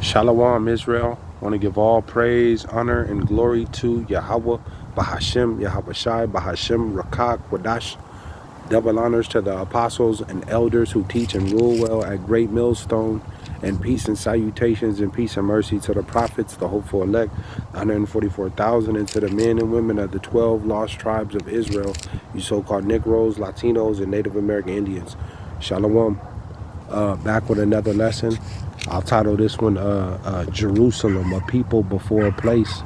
Shalom, Israel. I want to give all praise, honor, and glory to Yahawah, BASHAM, YAHAWAHSHI, BASHAM, Rakak, Wadash. Double honors to the apostles and elders who teach and rule well at Great Millstone, and peace and salutations and peace and mercy to the prophets, the hopeful elect, 144,000, and to the men and women of the 12 lost tribes of Israel, you so-called Negroes, Latinos, and Native American Indians. Shalom. Back with another lesson. I'll title this one Jerusalem, a people before a place.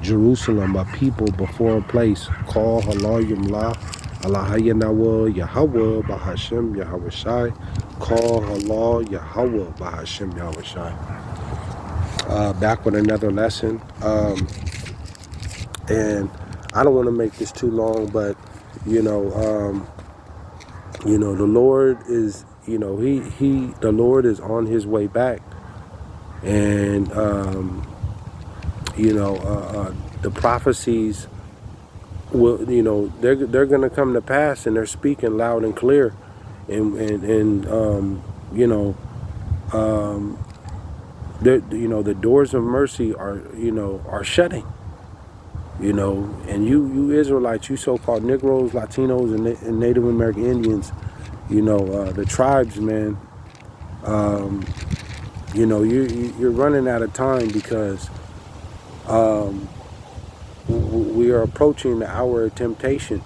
Jerusalem, a people before a place. Call Halayim La, Allahayanawa, Yahawah, BASHAM, YAHAWAHSHI. Call Halal, Yahawah, BASHAM, YAHAWAHSHI. Back with another lesson. And I don't want to make this too long, but the Lord is, the Lord is on his way back. And, the prophecies will, they're going to come to pass, and they're speaking loud and clear. The doors of mercy are shutting, and you Israelites, you so-called Negroes, Latinos, and Native American Indians, the tribes, man, you're running out of time, because we are approaching the hour of temptation,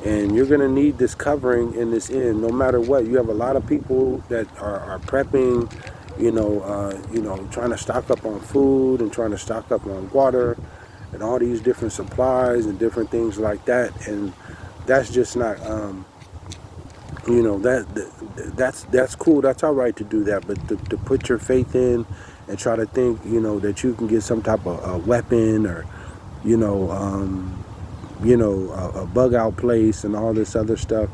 and you're going to need this covering in this end, no matter what. You have a lot of people that are prepping, trying to stock up on food and trying to stock up on water and all these different supplies and different things like that, and that's just not that's cool. That's all right to do that, but to put your faith in and try to think, that you can get some type of weapon, or, a bug out place and all this other stuff,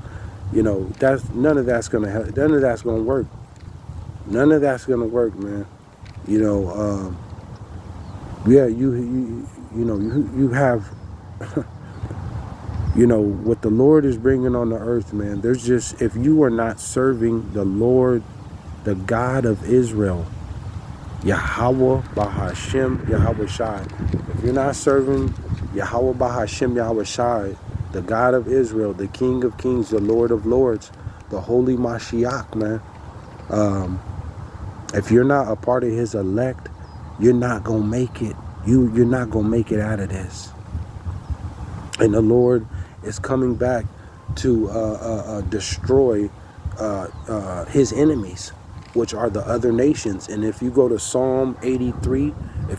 that's none of that's gonna help. None of that's gonna work. None of that's gonna work, man. You have what the Lord is bringing on the earth, man. There's just, if you are not serving the Lord, the God of Israel, Yahawah, BASHAM, YAHAWAHSHI. If you're not serving Yahawah, BASHAM, YAHAWAHSHI, the God of Israel, the King of Kings, the Lord of Lords, the Holy Mashiach, man. If you're not a part of his elect, you're not going to make it. You're not going to make it out of this. And the Lord is coming back to destroy his enemies, which are the other nations. And if you go to Psalm 83, the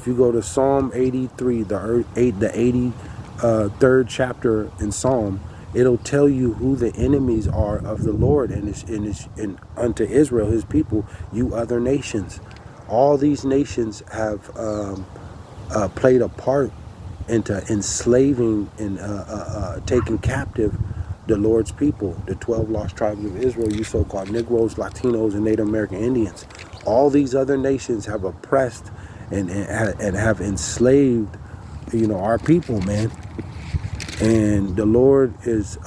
83rd chapter in Psalm, it'll tell you who the enemies are of the Lord and unto Israel, his people, you other nations. All these nations have played a part into enslaving and taking captive the Lord's people, the 12 lost tribes of Israel, you so-called Negroes, Latinos, and Native American Indians. All these other nations have oppressed and have enslaved, our people, man. And the Lord is,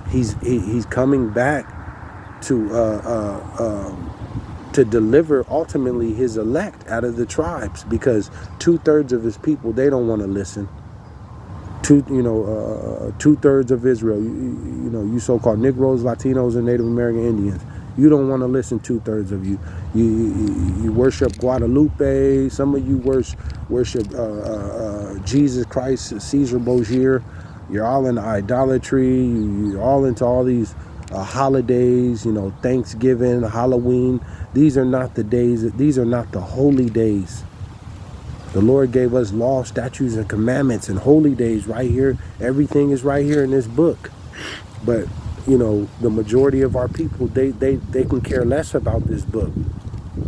he's coming back to deliver ultimately his elect out of the tribes, because 2/3 of his people, they don't want to listen. 2/3 of Israel, you so-called Negroes, Latinos, and Native American Indians, you don't want to listen. 2/3 of you worship Guadalupe. Some of you worship Jesus Christ, Caesar Borgia. You're all in idolatry. You're all into all these holidays, Thanksgiving, Halloween. These are not the days. These are not the holy days. The Lord gave us law, statutes, and commandments and holy days right here. Everything is right here in this book. But, the majority of our people, they can care less about this book.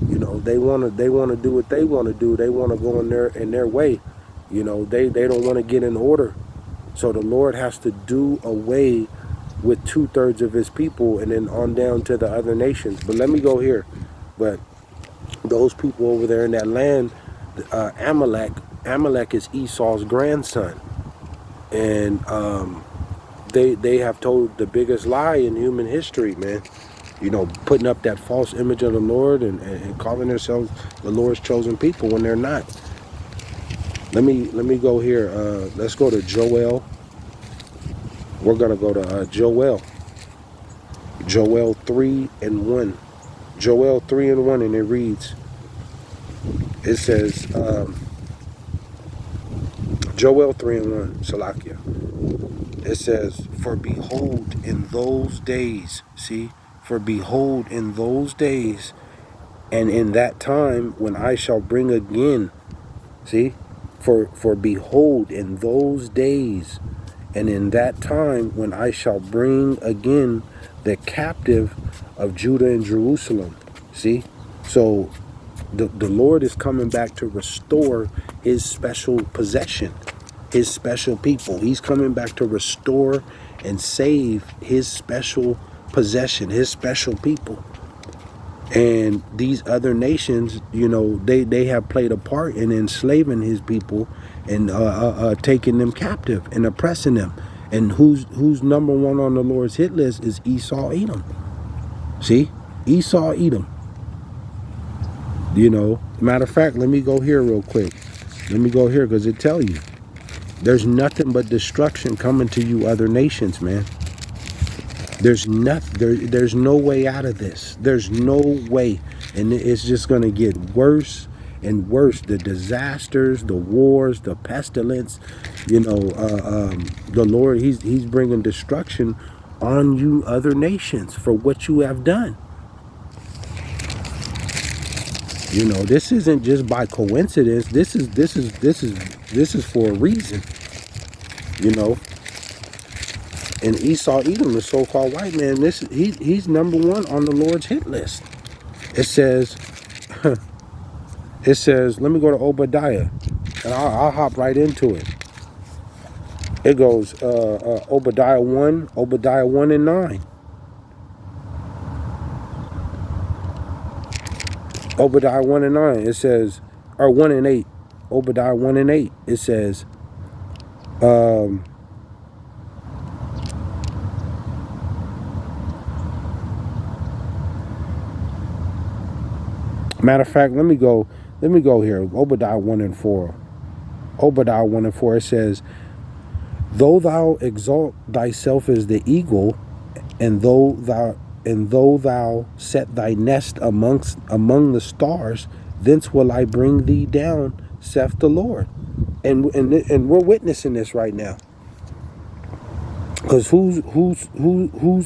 They want to do what they want to do. They want to go in their way. They don't want to get in order. So the Lord has to do away with 2/3 of his people, and then on down to the other nations. But let me go here. But those people over there in that land, Amalek is Esau's grandson, and they have told the biggest lie in human history, man. You know, putting up that false image of the Lord and calling themselves the Lord's chosen people when they're not. Let me go here. Let's go to Joel. We're gonna go to Joel 3:1. Joel 3:1, and it reads. It says Joel 3:1. Salakia. It says, "For behold, in those days, see, for behold, in those days, and in that time when I shall bring again, see, for behold, in those days, and in that time when I shall bring again the captive of Judah and Jerusalem." See, so the Lord is coming back to restore his special possession, his special people. He's coming back to restore and save his special possession, his special people. And these other nations, you know, they have played a part in enslaving his people and taking them captive and oppressing them. And who's number one on the Lord's hit list is Esau, Edom. See, Esau, Edom. You know, matter of fact, let me go here real quick. Let me go here because it tell you there's nothing but destruction coming to you other nations, man. There's nothing. There's no way out of this. There's no way, and it's just gonna get worse and worse. The disasters, the wars, the pestilence. You know, the Lord, He's bringing destruction on you other nations for what you have done. You know, this isn't just by coincidence. This is for a reason. You know, and Esau, Edom, the so-called white man, he's number one on the Lord's hit list. It says, let me go to Obadiah, and I'll hop right into it. It goes Obadiah 1:9. Obadiah 1:9. It says, or 1:8. Obadiah 1:8. It says, matter of fact, let me go here. Obadiah 1:4. Obadiah 1:4. It says, "Though thou exalt thyself as the eagle, and though thou set thy nest among the stars, thence will I bring thee down, saith the Lord." And we're witnessing this right now. Because whose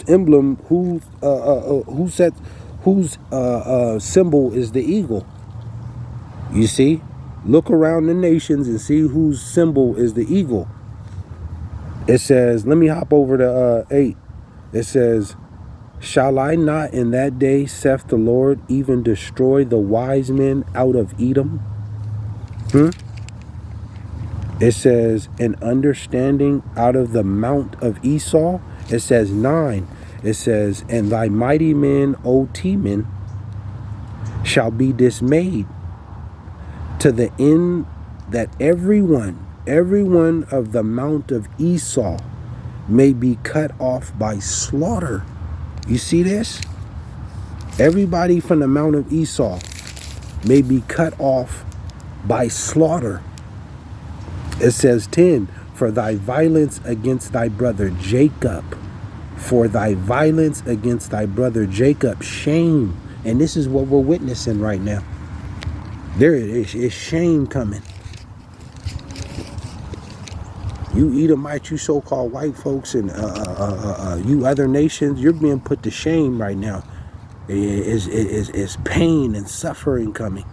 emblem, whose symbol is the eagle? You see, look around the nations and see whose symbol is the eagle. It says, let me hop over to 8. It says, "Shall I not in that day, saith the Lord, even destroy the wise men out of Edom?" It says, "An understanding out of the mount of Esau." It says 9. It says, "And thy mighty men, O Teman, shall be dismayed, to the end that everyone of the mount of Esau may be cut off by slaughter." You see this? Everybody from the mount of Esau may be cut off by slaughter. It says 10, "For thy violence against thy brother Jacob, for thy violence against thy brother Jacob, shame." And this is what we're witnessing right now. There is shame coming. You Edomites, you so-called white folks, and you other nations, you're being put to shame right now. Is pain and suffering coming.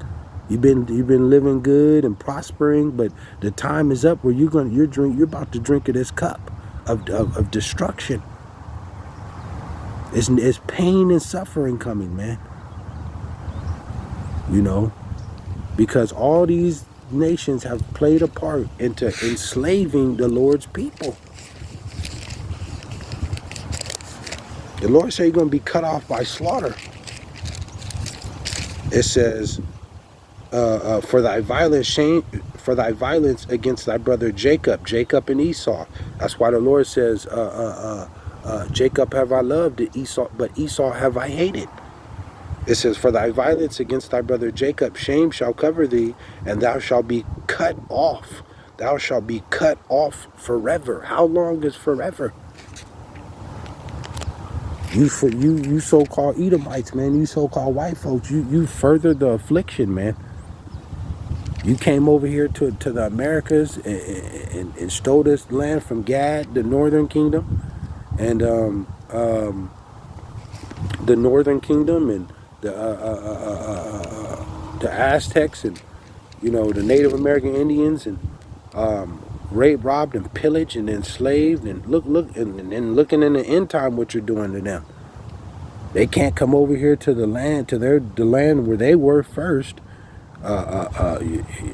You've been living good and prospering, but the time is up where you're about to drink of this cup of destruction. It's pain and suffering coming, man. You know, because all these nations have played a part into enslaving the Lord's people. The Lord said you're going to be cut off by slaughter. It says, for thy violence against thy brother Jacob and Esau. That's why the Lord says, Jacob have I loved, but Esau have I hated. It says, for thy violence against thy brother Jacob, shame shall cover thee, and thou shalt be cut off. Thou shalt be cut off forever. How long is forever? You so-called Edomites, man, you so-called white folks, you furthered the affliction, man. You came over here to the Americas and stole this land from Gad, the northern kingdom, and the northern kingdom, and the Aztecs, and the Native American Indians, and raped, robbed, and pillaged, and enslaved, and and then looking in the end time what you're doing to them. They can't come over here to the land, the land where they were first,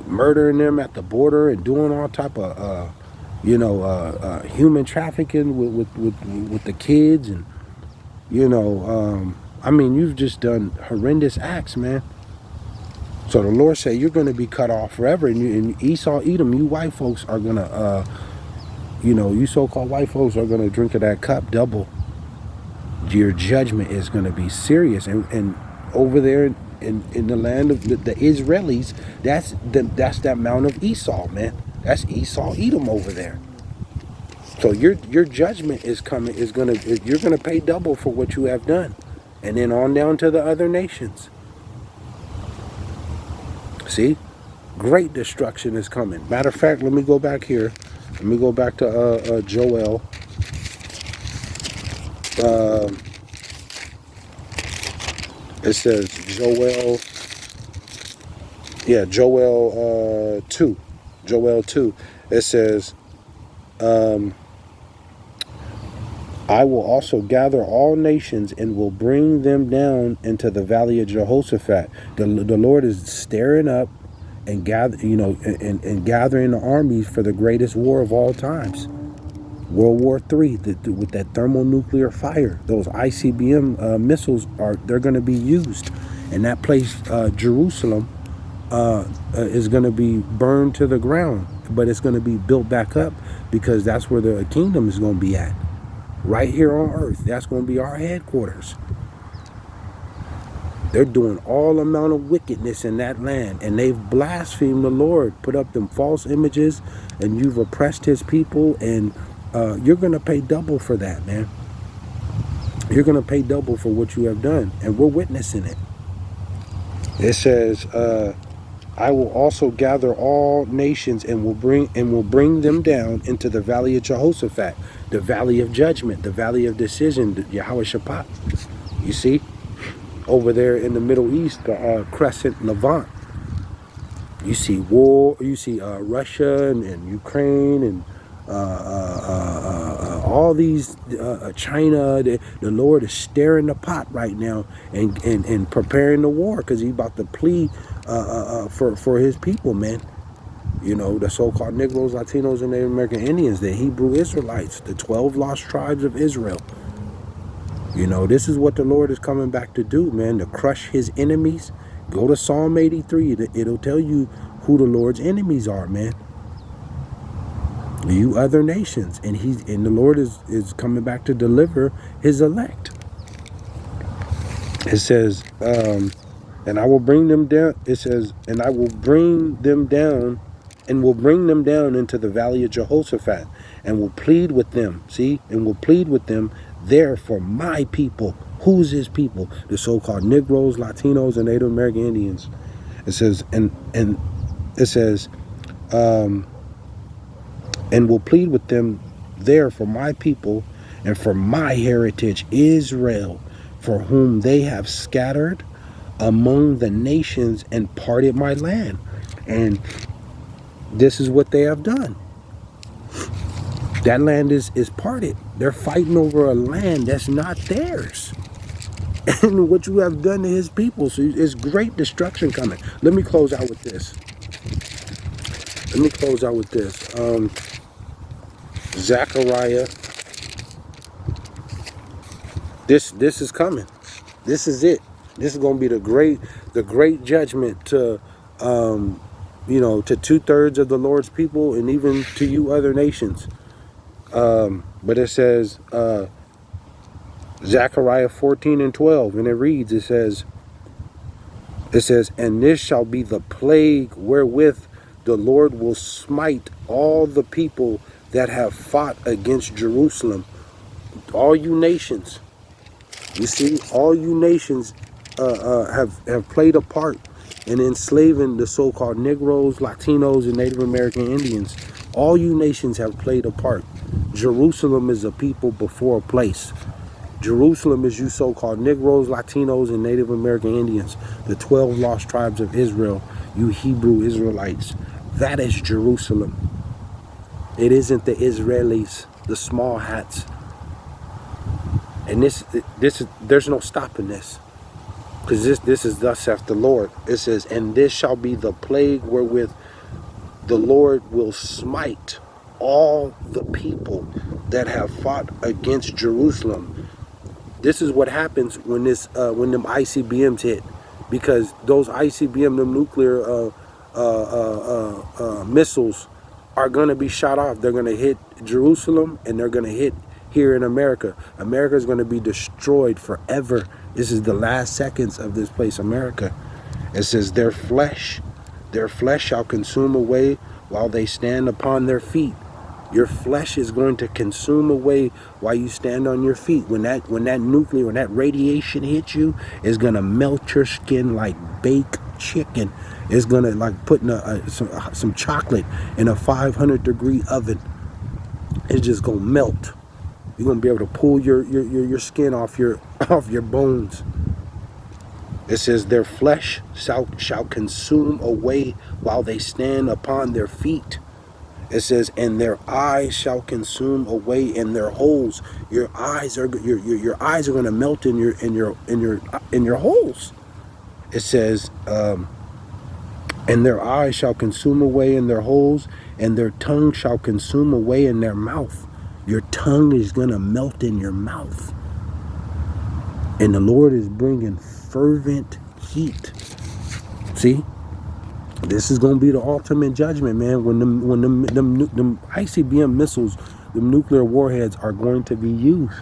murdering them at the border and doing all type of human trafficking with the kids, and I mean, you've just done horrendous acts, man. So the Lord said you're going to be cut off forever, and Esau, Edom, you white folks are going to, you so-called white folks are going to drink of that cup double. Your judgment is going to be serious, and over there in the land of the Israelis, that's that Mount of Esau, man. That's Esau, Edom over there. So your judgment is coming. You're gonna pay double for what you have done, and then on down to the other nations. See, great destruction is coming. Matter of fact, let me go back here. Let me go back to Joel. It says Joel. Yeah, Joel 2. Joel 2. It says, I will also gather all nations and will bring them down into the valley of Jehoshaphat. The Lord is stirring up and and gathering the armies for the greatest war of all times. World War III, with that thermonuclear fire. Those ICBM missiles they're going to be used, and that place, Jerusalem, is going to be burned to the ground, but it's going to be built back up, because that's where the kingdom is going to be at. Right here on earth, that's going to be our headquarters. They're doing all amount of wickedness in that land, and they've blasphemed the Lord, put up them false images, and you've oppressed his people, and you're going to pay double for that, man. You're going to pay double for what you have done, and we're witnessing it. It says, I will also gather all nations and will bring them down into the valley of Jehoshaphat, the valley of judgment, the valley of decision, the YAHAWAHSHI. You see, over there in the Middle East, the Crescent Levant. You see war. You see Russia and Ukraine and all these China. The Lord is stirring the pot right now and preparing the war, because he's about to plead for his people, man. The so-called Negroes, Latinos, and Native American Indians, the Hebrew Israelites, the 12 lost tribes of Israel. This is what the Lord is coming back to do, man, to crush his enemies. Go to Psalm 83. It'll tell you who the Lord's enemies are, man. You other nations. And the Lord is coming back to deliver his elect. It says, and I will bring them down. It says, and I will bring them down, and will bring them down into the valley of Jehoshaphat, and will plead with them. See, and will plead with them there for my people. Who's his people? The so-called Negroes, Latinos, and Native American Indians. It says, and it says, and will plead with them there for my people and for my heritage Israel, for whom they have scattered among the nations and parted my land. And this is what they have done. That land is parted. They're fighting over a land that's not theirs. And what you have done to his people. So it's great destruction coming. Let me close out with this. Zechariah. This is coming. This is it. This is going to be the great judgment to to 2/3 of the Lord's people, and even to you other nations. But it says, Zechariah 14 and 12, and it reads, it says, and this shall be the plague wherewith the Lord will smite all the people that have fought against Jerusalem. All you nations, you see, all you nations have played a part in enslaving the so-called Negroes, Latinos, and Native American Indians. All you nations have played a part. Jerusalem is a people before a place. Jerusalem is you so-called Negroes, Latinos, and Native American Indians, the 12 lost tribes of Israel, you Hebrew Israelites. That is Jerusalem. It isn't the Israelis, the small hats. And there's no stopping this. Because this is thus saith the Lord. It says, and this shall be the plague wherewith the Lord will smite all the people that have fought against Jerusalem. This is what happens when them ICBMs hit, because those ICBM, them nuclear missiles, are going to be shot off. They're going to hit Jerusalem, and they're going to hit here in America. America is going to be destroyed forever. This is the last seconds of this place, America. It says, their flesh shall consume away while they stand upon their feet. Your flesh is going to consume away while you stand on your feet. When that nuclear, when that radiation hits you, it's going to melt your skin like baked chicken. It's going to like putting some chocolate in a 500-degree oven. It's just going to melt. You're going to be able to pull your skin off your bones. It says, their flesh shall consume away while they stand upon their feet. It says, and their eyes shall consume away in their holes. Your eyes are going to melt in your holes. It says, and their eyes shall consume away in their holes, and their tongue shall consume away in their mouth. Your tongue is going to melt in your mouth. And the Lord is bringing fervent heat. See? This is going to be the ultimate judgment, man. When them ICBM missiles, them nuclear warheads are going to be used.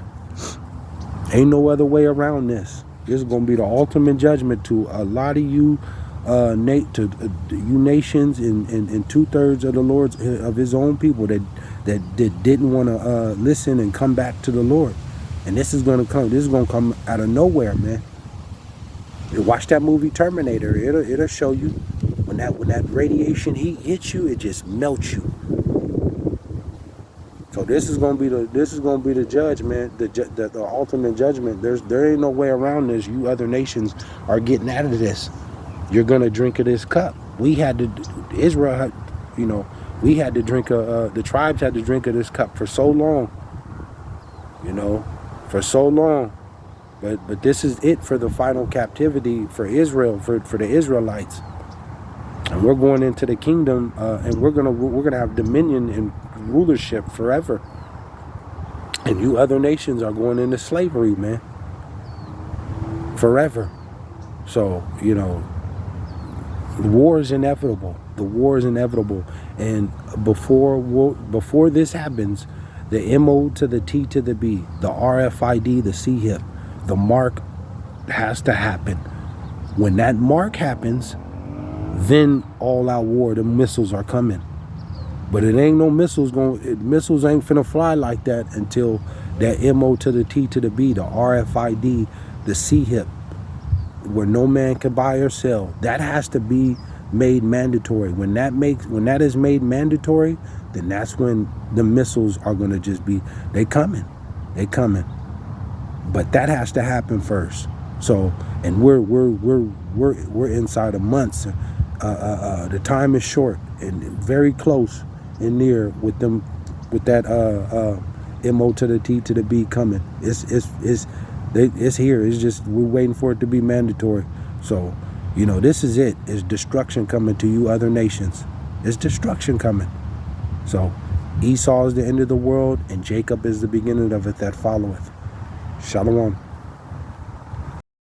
Ain't no other way around this. This is going to be the ultimate judgment to a lot of you, you nations and 2/3 of the Lord's of His own people that didn't want to listen and come back to the Lord. And this is going to come. This is going to come out of nowhere, man. You watch that movie Terminator. It'll show you when that radiation heat hits you, it just melts you. So this is gonna be the judge, man. The ultimate judgment. There ain't no way around this. You other nations are getting out of this. You're gonna drink of this cup. We had to, Israel, we had to drink. The tribes had to drink of this cup for so long. For so long. But this is it for the final captivity for Israel, for the Israelites. And we're going into the kingdom, and we're gonna have dominion and rulership forever. And you other nations are going into slavery, man, forever. So the war is inevitable. The war is inevitable. And before this happens, the MO to the T to the B, the RFID, the CHIP, the mark has to happen. When that mark happens, then all-out war, the missiles are coming. But it ain't no missiles missiles ain't finna fly like that until that MO to the T to the B, the RFID, the CHIP, where no man can buy or sell. That has to be made mandatory. When that is made mandatory, then that's when the missiles are gonna just be they coming. But that has to happen first. So, and we're inside of months. The time is short and very close and near with that MO to the T to the B coming. It's here. It's just we're waiting for it to be mandatory. So, this is it. It's destruction coming to you other nations. It's destruction coming. So, Esau is the end of the world, and Jacob is the beginning of it that followeth. Shalom.